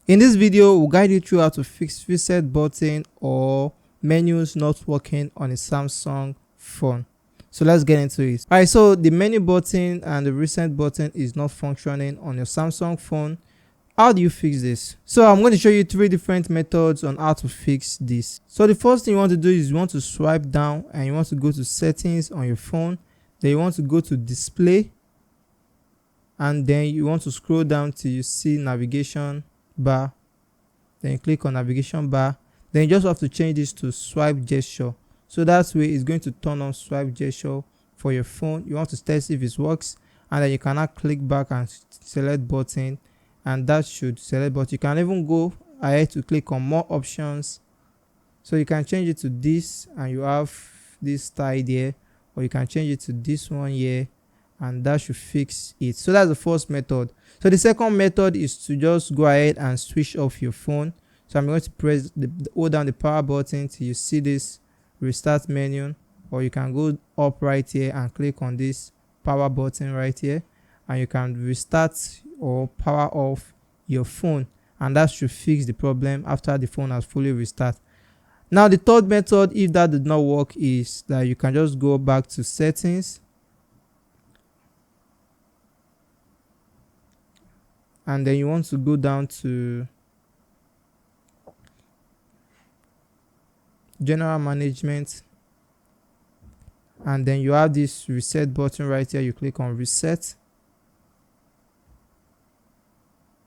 In this video, we'll guide you through how to fix reset button or menus not working on a Samsung phone. So let's get into it. Alright, so the menu button and the reset button is not functioning on your Samsung phone. How do you fix this? So I'm going to show you 3 different methods on how to fix this. So the first thing you want to do is you want to swipe down and you want to go to settings on your phone. Then you want to go to display, and then you want to scroll down till you see navigation bar. Then you click on navigation bar. Then you just have to change this to swipe gesture. So that way it's going to turn on swipe gesture for your phone. You want to test if it works, and then you can now click back and select button, and that should select button. You can even go ahead to click on more options. So you can change it to this and you have this style there, or you can change it to this one here, and that should fix it. So that's the first method. So the second method is to just go ahead and switch off your phone. So I'm going to hold down the power button till you see this restart menu, or you can go up right here and click on this power button right here, and you can restart or power off your phone, and that should fix the problem after the phone has fully restarted. Now the third method, if that did not work, is that you can just go back to settings, and then you want to go down to general management, and then you have this reset button right here. You click on reset,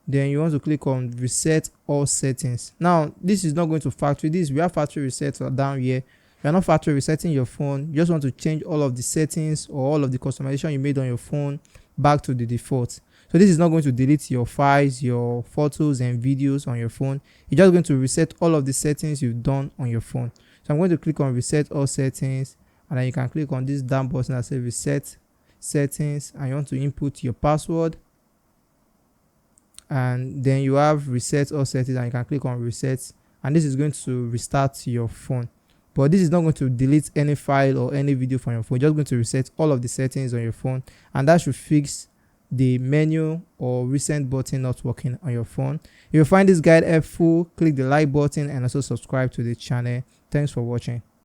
then you want to click on reset all settings. Now this is not going to factory. We have factory reset down here. You are not factory resetting your phone. You just want to change all of the settings or all of the customization you made on your phone back to the default. So this is not going to delete your files, your photos and videos on your phone. It's just going to reset all of the settings you've done on your phone. So I'm going to click on reset all settings, and then you can click on this down button that says reset settings, and you want to input your password, and then you have reset all settings, and you can click on reset, and this is going to restart your phone. But this is not going to delete any file or any video from your phone. It's just going to reset all of the settings on your phone, and that should fix the menu or reset button not working on your phone. If you find this guide helpful, click the like button and also subscribe to the channel. Thanks for watching.